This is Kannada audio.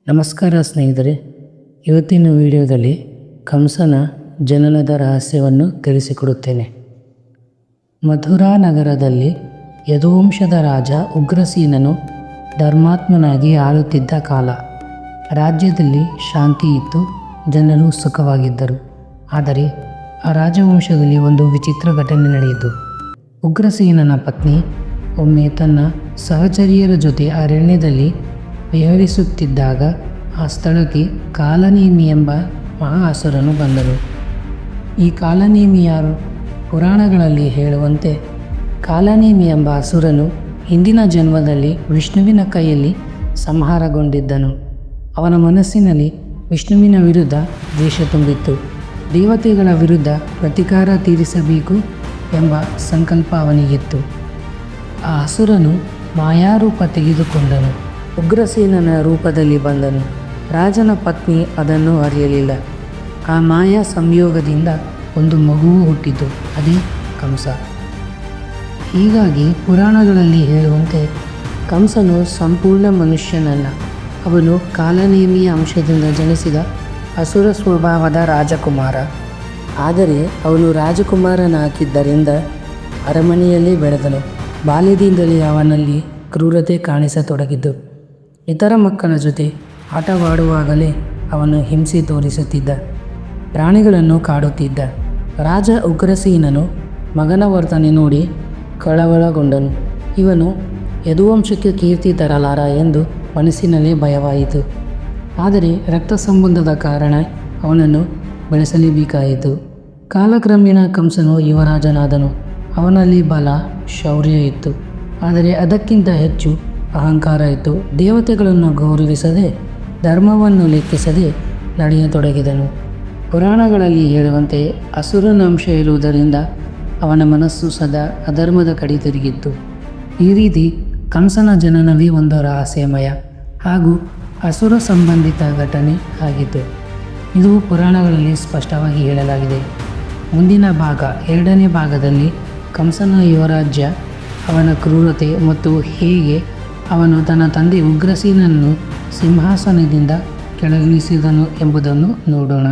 ನಮಸ್ಕಾರ ಸ್ನೇಹಿತರೆ, ಇವತ್ತಿನ ವಿಡಿಯೋದಲ್ಲಿ ಕಂಸನ ಜನನದ ರಹಸ್ಯವನ್ನು ತಿಳಿಸಿಕೊಡುತ್ತೇನೆ. ಮಥುರಾ ನಗರದಲ್ಲಿ ಯದುವಂಶದ ರಾಜ ಉಗ್ರಸೇನನು ಧರ್ಮಾತ್ಮನಾಗಿ ಆಳುತ್ತಿದ್ದ ಕಾಲ. ರಾಜ್ಯದಲ್ಲಿ ಶಾಂತಿ ಇತ್ತು, ಜನರು ಸುಖವಾಗಿದ್ದರು. ಆದರೆ ಆ ರಾಜವಂಶದಲ್ಲಿ ಒಂದು ವಿಚಿತ್ರ ಘಟನೆ ನಡೆಯಿತು. ಉಗ್ರಸೇನನ ಪತ್ನಿ ಒಮ್ಮೆ ತನ್ನ ಸಹಚರಿಯರ ಜೊತೆ ಅರಣ್ಯದಲ್ಲಿ ವಿಹರಿಸುತ್ತಿದ್ದಾಗ ಆ ಸ್ಥಳಕ್ಕೆ ಕಾಲನೇಮಿ ಎಂಬ ಮಹಾ ಅಸುರನು ಬಂದನು. ಈ ಕಾಲನೇಮಿ ಯಾರು? ಪುರಾಣಗಳಲ್ಲಿ ಹೇಳುವಂತೆ ಕಾಲನೇಮಿ ಎಂಬ ಅಸುರನು ಹಿಂದಿನ ಜನ್ಮದಲ್ಲಿ ವಿಷ್ಣುವಿನ ಕೈಯಲ್ಲಿ ಸಂಹಾರಗೊಂಡಿದ್ದನು. ಅವನ ಮನಸ್ಸಿನಲ್ಲಿ ವಿಷ್ಣುವಿನ ವಿರುದ್ಧ ದ್ವೇಷ ತುಂಬಿತ್ತು. ದೇವತೆಗಳ ವಿರುದ್ಧ ಪ್ರತೀಕಾರ ತೀರಿಸಬೇಕು ಎಂಬ ಸಂಕಲ್ಪ ಅವನಿಗಿತ್ತು. ಆ ಅಸುರನು ಮಾಯಾರೂಪ ತೆಗೆದುಕೊಂಡನು. ಉಗ್ರಸೇನನ ರೂಪದಲ್ಲಿ ಬಂದನು. ರಾಜನ ಪತ್ನಿ ಅದನ್ನು ಅರಿಯಲಿಲ್ಲ. ಆ ಮಾಯಾ ಸಂಯೋಗದಿಂದ ಒಂದು ಮಗುವು ಹುಟ್ಟಿತು, ಅದೇ ಕಂಸ. ಹೀಗಾಗಿ ಪುರಾಣಗಳಲ್ಲಿ ಹೇಳುವಂತೆ ಕಂಸನು ಸಂಪೂರ್ಣ ಮನುಷ್ಯನಲ್ಲ. ಅವನು ಕಾಲನೇಮಿಯ ಅಂಶದಿಂದ ಜನಿಸಿದ ಅಸುರ ಸ್ವಭಾವದ ರಾಜಕುಮಾರ. ಆದರೆ ಅವನು ರಾಜಕುಮಾರನಾಗಿದ್ದರಿಂದ ಅರಮನೆಯಲ್ಲೇ ಬೆಳೆದನು. ಬಾಲ್ಯದಿಂದಲೇ ಅವನಲ್ಲಿ ಕ್ರೂರತೆ ಕಾಣಿಸತೊಡಗಿತು. ಇತರ ಮಕ್ಕಳ ಜೊತೆ ಆಟವಾಡುವಾಗಲೇ ಅವನು ಹಿಂಸೆ ತೋರಿಸುತ್ತಿದ್ದ, ಪ್ರಾಣಿಗಳನ್ನು ಕಾಡುತ್ತಿದ್ದ. ರಾಜ ಉಗ್ರಸೇನನು ಮಗನ ವರ್ತನೆ ನೋಡಿ ಕಳವಳಗೊಂಡನು. ಇವನು ಯದುವಂಶಕ್ಕೆ ಕೀರ್ತಿ ತರಲಾರ ಎಂದು ಮನಸ್ಸಿನಲ್ಲಿ ಭಯವಾಯಿತು. ಆದರೆ ರಕ್ತ ಸಂಬಂಧದ ಕಾರಣ ಅವನನ್ನು ಬೆಳೆಸಲೇಬೇಕಾಯಿತು. ಕಾಲಕ್ರಮೇಣ ಕಂಸನು ಯುವರಾಜನಾದನು. ಅವನಲ್ಲಿ ಬಲ, ಶೌರ್ಯ ಇತ್ತು. ಆದರೆ ಅದಕ್ಕಿಂತ ಹೆಚ್ಚು ಅಹಂಕಾರ ಇತ್ತು. ದೇವತೆಗಳನ್ನು ಗೌರವಿಸದೆ, ಧರ್ಮವನ್ನು ಲೆಕ್ಕಿಸದೆ ನಡೆಯತೊಡಗಿದನು. ಪುರಾಣಗಳಲ್ಲಿ ಹೇಳುವಂತೆ ಅಸುರನ ಅಂಶ ಇರುವುದರಿಂದ ಅವನ ಮನಸ್ಸು ಸದಾ ಅಧರ್ಮದ ಕಡೆ ತಿರುಗಿತ್ತು. ಈ ರೀತಿ ಕಂಸನ ಜನನವೇ ಒಂದು ರಹಸ್ಯಮಯ ಹಾಗೂ ಅಸುರ ಸಂಬಂಧಿತ ಘಟನೆ ಆಗಿತ್ತು. ಇದು ಪುರಾಣಗಳಲ್ಲಿ ಸ್ಪಷ್ಟವಾಗಿ ಹೇಳಲಾಗಿದೆ. ಮುಂದಿನ ಭಾಗ, ಎರಡನೇ ಭಾಗದಲ್ಲಿ ಕಂಸನ ಯುವರಾಜ್ಯ, ಅವನ ಕ್ರೂರತೆ ಮತ್ತು ಹೇಗೆ ಅವನು ತನ್ನ ತಂದೆ ಉಗ್ರಸೇನನನ್ನು ಸಿಂಹಾಸನದಿಂದ ಕೆಳಗಿಳಿಸಿದನು ಎಂಬುದನ್ನು ನೋಡೋಣ.